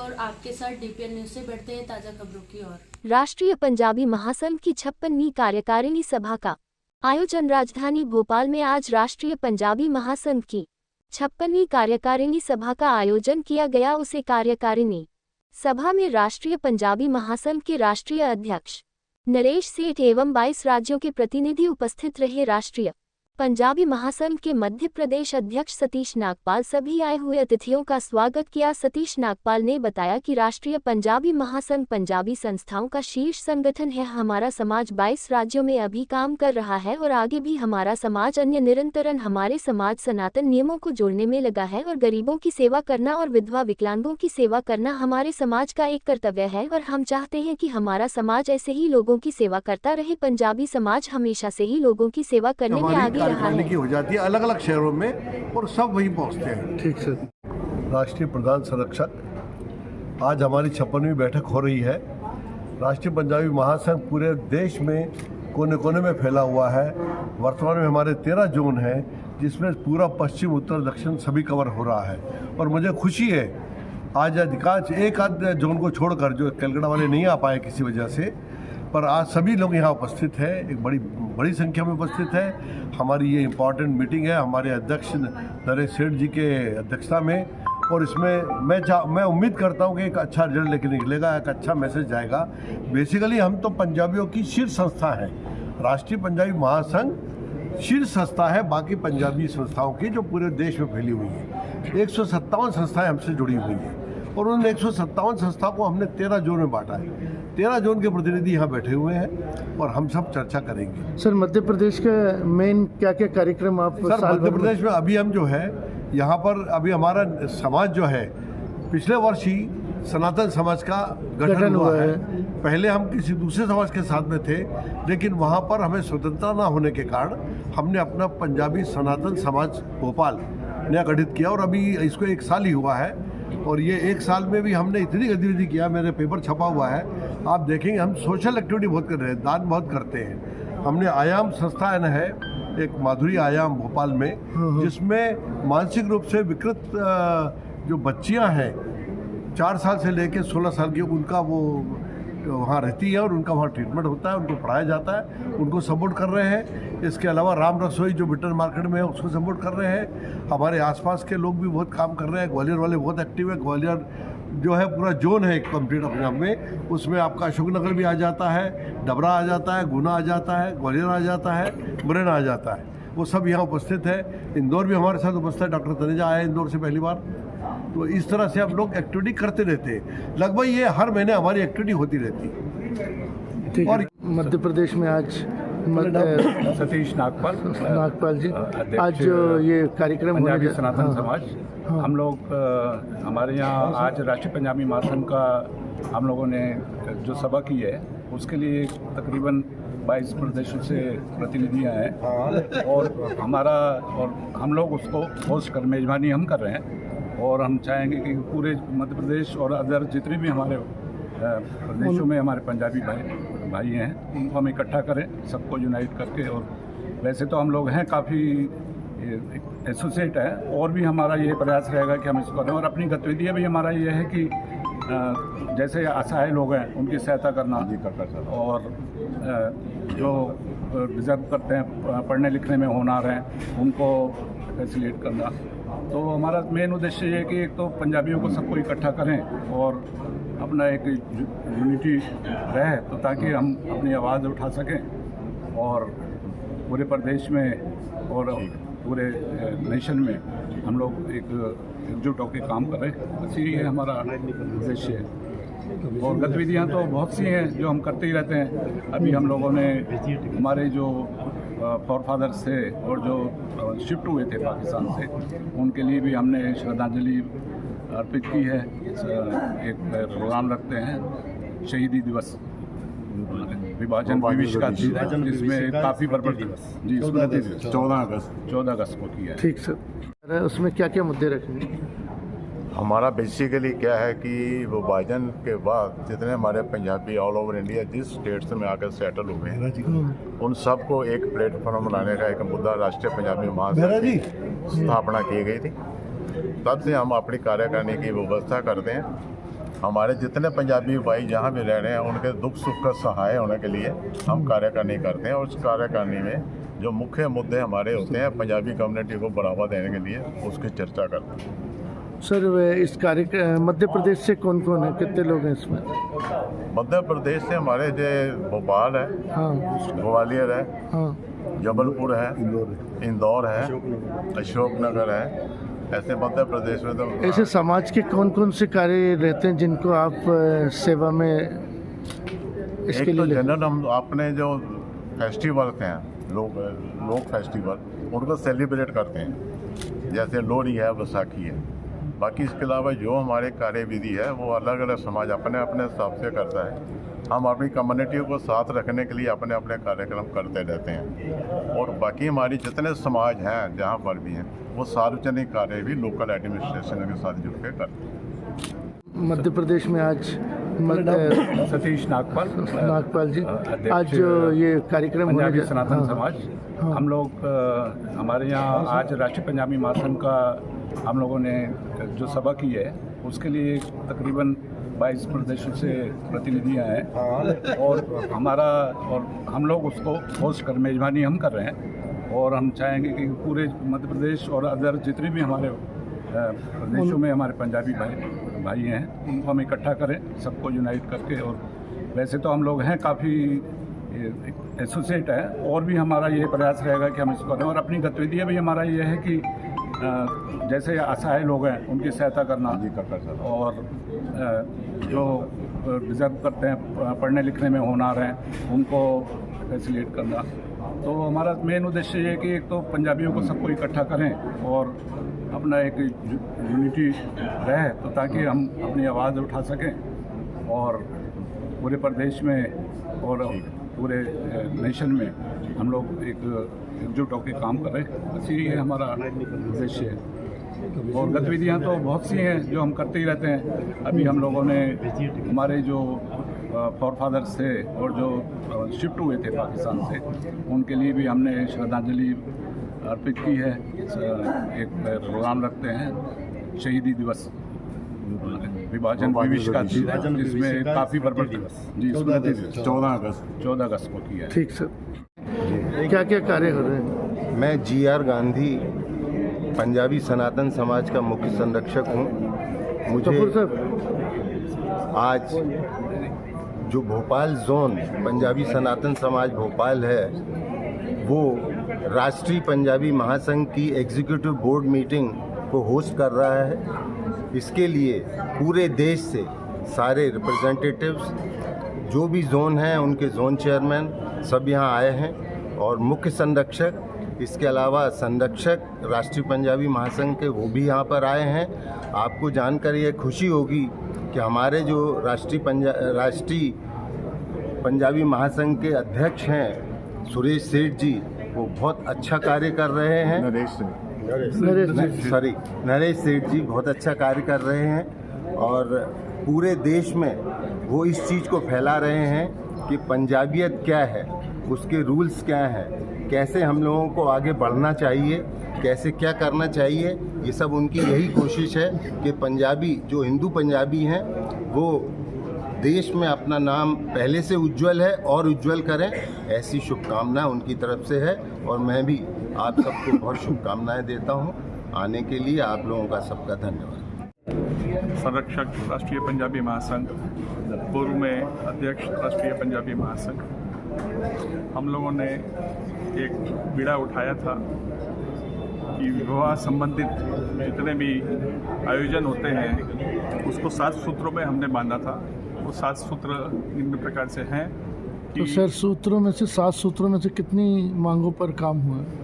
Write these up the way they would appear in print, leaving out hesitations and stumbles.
और आपके साथ डीपीएन न्यूज से बढ़ते हैं ताजा खबरों की ओर। राष्ट्रीय पंजाबी महासंघ की 56वीं कार्यकारिणी सभा का आयोजन राजधानी भोपाल में आज राष्ट्रीय पंजाबी महासंघ की 56वीं कार्यकारिणी सभा का आयोजन किया गया। उसे कार्यकारिणी सभा में राष्ट्रीय पंजाबी महासंघ के राष्ट्रीय अध्यक्ष नरेश सेठ एवं 22 राज्यों के प्रतिनिधि उपस्थित रहे। राष्ट्रीय पंजाबी महासंघ के मध्य प्रदेश अध्यक्ष सतीश नागपाल सभी आए हुए अतिथियों का स्वागत किया। सतीश नागपाल ने बताया कि राष्ट्रीय पंजाबी महासंघ पंजाबी संस्थाओं का शीर्ष संगठन है। हमारा समाज 22 राज्यों में अभी काम कर रहा है और आगे भी हमारा समाज अन्य निरंतरन हमारे समाज सनातन नियमों को जोड़ने में लगा है और गरीबों की सेवा करना और विधवा विकलांगों की सेवा करना हमारे समाज का एक कर्तव्य है और हम चाहते हैं कि हमारा समाज ऐसे ही लोगों की सेवा करता रहे। पंजाबी समाज हमेशा से ही लोगों की सेवा करने में आगे कार्यकारिणी की हो जाती है अलग अलग शहरों में और सब वहीं पहुंचते हैं। ठीक सर। राष्ट्रीय प्रधान संरक्षक आज हमारी 56वीं बैठक हो रही है। राष्ट्रीय पंजाबी महासंघ पूरे देश में कोने कोने में फैला हुआ है। वर्तमान में हमारे 13 जोन हैं जिसमें पूरा पश्चिम उत्तर दक्षिण सभी कवर हो रहा है और मुझे खुशी है आज अधिकांश एक आध जोन को छोड़कर जो कलकत्ता वाले नहीं आ पाए किसी वजह से, पर आज सभी लोग यहाँ उपस्थित हैं। एक बड़ी संख्या में उपस्थित है। हमारी ये इम्पॉर्टेंट मीटिंग है हमारे अध्यक्ष नरेश सेठ जी के अध्यक्षता में और इसमें मैं उम्मीद करता हूँ कि एक अच्छा रिजल्ट लेके निकलेगा, एक अच्छा मैसेज जाएगा। बेसिकली हम तो पंजाबियों की शीर्ष संस्था है। राष्ट्रीय पंजाबी महासंघ शीर्ष संस्था है बाकी पंजाबी संस्थाओं की जो पूरे देश में फैली हुई है। 157 संस्थाएँ हमसे जुड़ी हुई हैं और उन 157 संस्थाओं को हमने 13 जोन में बांटा है। 13 जोन के प्रतिनिधि यहाँ बैठे हुए हैं और हम सब चर्चा करेंगे। सर मध्य प्रदेश के मेन क्या क्या कार्यक्रम आप सर मध्य प्रदेश में अभी हम जो है यहाँ पर अभी हमारा समाज जो है पिछले वर्ष ही सनातन समाज का गठन हुआ है। पहले हम किसी दूसरे समाज के साथ में थे लेकिन वहाँ पर हमें स्वतंत्रता न होने के कारण हमने अपना पंजाबी सनातन समाज भोपाल नया गठित किया और अभी इसको 1 साल ही हुआ है और ये 1 साल में भी हमने इतनी गतिविधि किया, मेरे पेपर छपा हुआ है, आप देखेंगे हम सोशल एक्टिविटी बहुत कर रहे हैं, दान बहुत करते हैं। हमने आयाम संस्था है एक माधुरी आयाम भोपाल में जिसमें मानसिक रूप से विकृत जो बच्चियां हैं 4 साल से लेकर 16 साल की उनका वो वहाँ रहती है और उनका वहाँ ट्रीटमेंट होता है, उनको पढ़ाया जाता है, उनको सपोर्ट कर रहे हैं। इसके अलावा राम रसोई जो बिटर मार्केट में है उसको सपोर्ट कर रहे हैं। हमारे आसपास के लोग भी बहुत काम कर रहे हैं। ग्वालियर वाले बहुत एक्टिव है। ग्वालियर जो है पूरा जोन है कंप्लीट अपने आप में, उसमें आपका अशोकनगर भी आ जाता है, डबरा आ जाता है, गुना आ जाता है, ग्वालियर आ जाता है, मुरैना आ जाता है, वो सब यहाँ उपस्थित है। इंदौर भी हमारे साथ उपस्थित है, डॉक्टर तनेजा आए इंदौर से पहली बार। तो इस तरह से हम लोग एक्टिविटी करते रहते हैं। लगभग ये हर महीने हमारी एक्टिविटी होती रहती है। और मध्य प्रदेश में आज सतीश नागपाल जी आज ये कार्यक्रम पंजाबी सनातन समाज हम लोग हमारे यहाँ आज राष्ट्रीय पंजाबी महासंघ का हम लोगों ने जो सभा की है उसके लिए तकरीबन 22 प्रदेशों से प्रतिनिधि आए हैं और हम लोग उसको होस्ट कर मेजबानी हम कर रहे हैं और हम चाहेंगे कि पूरे मध्य प्रदेश और अदर जितने भी हमारे प्रदेशों में हमारे पंजाबी भाई हैं उनको हम इकट्ठा करें, सबको यूनाइट करके। और वैसे तो हम लोग हैं काफ़ी एसोसिएट हैं और भी हमारा ये प्रयास रहेगा कि हम इसको करें और अपनी गतिविधियाँ भी हमारा ये है कि जैसे असहाय लोग हैं उनकी सहायता करना और जो डिज़र्व करते हैं पढ़ने लिखने में होनहार हैं उनको फैसिलिटेट करना। तो हमारा मेन उद्देश्य ये है कि एक तो पंजाबियों को सबको इकट्ठा करें और अपना एक यूनिटी रहे तो ताकि हम अपनी आवाज़ उठा सकें और पूरे प्रदेश में और पूरे नेशन में हम लोग एकजुट होकर काम करें। बस यही है हमारा उद्देश्य है। और गतिविधियाँ तो बहुत सी हैं जो हम करते ही रहते हैं। अभी हम लोगों ने हमारे जो फॉरफादर्स थे और जो शिफ्ट हुए थे पाकिस्तान से उनके लिए भी हमने श्रद्धांजलि अर्पित की है। एक प्रोग्राम रखते हैं शहीदी दिवस विभाजन दिवस का जिसमें काफ़ी बरबर दिवस जी 14 अगस्त को किया है। ठीक सर, उसमें क्या क्या मुद्दे रखेंगे? हमारा बेसिकली क्या है कि वो विभाजन के बाद जितने हमारे पंजाबी ऑल ओवर इंडिया जिस स्टेट्स में आकर सेटल हुए हैं उन सबको एक प्लेटफॉर्म बनाने का एक मुद्दा राष्ट्रीय पंजाबी महासंघ की स्थापना की गई थी। तब से हम अपनी कार्यकारिणी की व्यवस्था करते हैं हमारे जितने पंजाबी भाई जहाँ भी रह रहे हैं उनके दुख सुख का सहाय होने के लिए हम कार्यकारिणी करते हैं। और उस कार्यकारिणी में जो मुख्य मुद्दे हमारे होते हैं पंजाबी कम्युनिटी को बढ़ावा देने के लिए उसकी चर्चा करते हैं। सर इस मध्य प्रदेश से कौन कौन है, कितने लोग हैं इसमें? मध्य प्रदेश से हमारे जो भोपाल है, हाँ ग्वालियर है, हाँ जबलपुर है, इंदौर है, अशोकनगर है। ऐसे मध्य प्रदेश में तो ऐसे समाज के कौन कौन से कार्य रहते हैं जिनको आप सेवा में इसके एक तो लिए जनरल हम अपने जो फेस्टिवल्स हैं लोक फेस्टिवल उनको सेलिब्रेट करते हैं, जैसे लोहड़ी है, बैसाखी है। बाकी इसके अलावा जो हमारे कार्यविधि है वो अलग अलग समाज अपने अपने हिसाब से करता है। हम अपनी कम्युनिटी को साथ रखने के लिए अपने अपने कार्यक्रम करते रहते हैं। और बाकी हमारी जितने समाज हैं जहाँ पर भी हैं वो सार्वजनिक कार्य भी लोकल एडमिनिस्ट्रेशन के साथ जुड़ के करते हैं। मध्य प्रदेश में आज सतीश नागपाल जी अध्यक्ष आज ये कार्यक्रम होने पंजाबी जा- सनातन हाँ, समाज हाँ। हम लोग हमारे यहाँ आज राष्ट्रीय पंजाबी महासंघ का हम लोगों ने जो सभा की है उसके लिए तकरीबन 22 प्रदेशों से प्रतिनिधि आए हैं और हम लोग उसको होस्ट कर मेजबानी हम कर रहे हैं। और हम चाहेंगे कि पूरे मध्य प्रदेश और अदर जितने भी हमारे प्रदेशों में हमारे पंजाबी भाई हैं उनको हम इकट्ठा करें, सबको यूनाइट करके। और वैसे तो हम लोग हैं काफ़ी एसोसिएट है और भी हमारा ये प्रयास रहेगा कि हम इसको करें। और अपनी गतिविधियाँ भी हमारा ये है कि जैसे असहाय लोग हैं उनकी सहायता करना और जो डिज़र्व करते हैं पढ़ने लिखने में होनहार हैं उनको फैसिलिटेट करना। तो हमारा मेन उद्देश्य ये है कि एक तो पंजाबियों को सबको इकट्ठा करें और अपना एक यूनिटी रहे तो ताकि हम अपनी आवाज़ उठा सकें और पूरे प्रदेश में और पूरे नेशन में हम लोग एकजुट होकर काम करें। बस यही है हमारा उद्देश्य है। और गतिविधियाँ तो बहुत सी हैं जो हम करते ही रहते हैं। अभी हम लोगों ने हमारे जो फॉर फादर्स थे और जो शिफ्ट हुए थे पाकिस्तान से उनके लिए भी हमने श्रद्धांजलि अर्पित की है। एक प्रोग्राम रखते हैं शहीदी दिवस विभाजन दिवस का, जिसमें काफ़ी बरबर जी स्मृति दिवस 14 अगस्त को किया है। ठीक सर, क्या क्या कार्य हो रहे हैं? मैं GR गांधी पंजाबी सनातन समाज का मुख्य संरक्षक हूँ। कपूर मुझे साहब आज जो भोपाल जोन पंजाबी सनातन समाज भोपाल है वो राष्ट्रीय पंजाबी महासंघ की एग्जीक्यूटिव बोर्ड मीटिंग को होस्ट कर रहा है। इसके लिए पूरे देश से सारे रिप्रेजेंटेटिव्स जो भी जोन हैं उनके जोन चेयरमैन सब यहाँ आए हैं और मुख्य संरक्षक, इसके अलावा संरक्षक राष्ट्रीय पंजाबी महासंघ के वो भी यहाँ पर आए हैं। आपको जानकर ये खुशी होगी कि हमारे जो राष्ट्रीय पंजाबी महासंघ के अध्यक्ष हैं सुरेश सेठ जी, वो बहुत अच्छा कार्य कर रहे हैं। नरेश सेठ जी बहुत अच्छा कार्य कर रहे हैं और पूरे देश में वो इस चीज़ को फैला रहे हैं कि पंजाबियत क्या है, उसके रूल्स क्या हैं, कैसे हम लोगों को आगे बढ़ना चाहिए, कैसे क्या करना चाहिए। ये सब उनकी यही कोशिश है कि पंजाबी जो हिंदू पंजाबी हैं वो देश में अपना नाम पहले से उज्जवल है और उज्जवल करें, ऐसी शुभकामना उनकी तरफ से है। और मैं भी आप सबको बहुत शुभकामनाएं देता हूं। आने के लिए आप लोगों का सबका धन्यवाद। संरक्षक राष्ट्रीय पंजाबी महासंघ, पूर्व में अध्यक्ष राष्ट्रीय पंजाबी महासंघ, हम लोगों ने एक बीड़ा उठाया था कि विवाह संबंधित जितने भी आयोजन होते हैं उसको 7 सूत्रों में हमने बांधा था। वो 7 सूत्र निम्न प्रकार से हैं कि तो सर सूत्रों में से 7 सूत्रों में से कितनी मांगों पर काम हुआ है?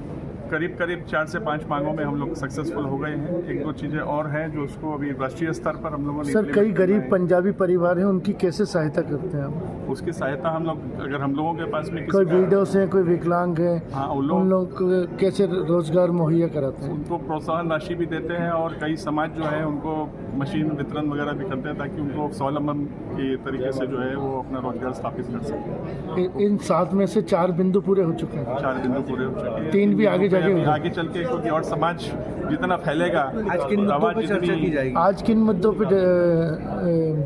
करीब 4 से 5 मांगों में हम लोग सक्सेसफुल हो गए हैं। 1-2 चीज़ें और हैं जो उसको अभी राष्ट्रीय स्तर पर हम लोगों ने सर कई गरीब पंजाबी परिवार हैं, उनकी कैसे सहायता करते हैं आप? उसकी सहायता हम लोग, अगर हम लोगों के पास में कोई किसी का- विडोस हैं, कोई विकलांग हैं, हाँ, उन लोग को कैसे रोजगार मुहैया कराते हैं? उनको प्रोत्साहन राशि भी देते हैं और कई समाज जो है उनको मशीन वितरण वगैरह भी करते हैं ताकि उनको स्वावलंबन के तरीके से जो है वो अपना रोजगार स्थापित कर सकें। इन 7 में से 4 बिंदु पूरे हो चुके हैं, 4 बिंदु पूरे हो चुके हैं। 3 भी आगे लगेंगे? आगे चल के, क्योंकि और समाज जितना फैलेगा आज किन मुद्दों आवाज पर चर्चा जितनी की जाएगी? आज किन मुद्दों पर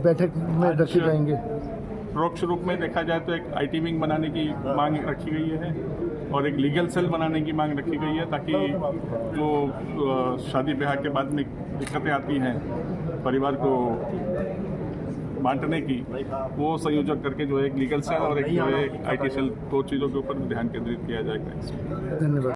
बैठक में रखे जाएंगे? परोक्ष रूप में देखा जाए तो एक आईटी विंग बनाने की मांग रखी गई है और एक लीगल सेल बनाने की मांग रखी गई है, ताकि जो शादी ब्याह के बाद में दिक्कतें आती हैं परिवार को बांटने की, वो संयोजन करके जो है एक लीगल सेल और एक जो है आईटी सेल, दो चीज़ों के ऊपर ध्यान केंद्रित किया जाएगा। धन्यवाद।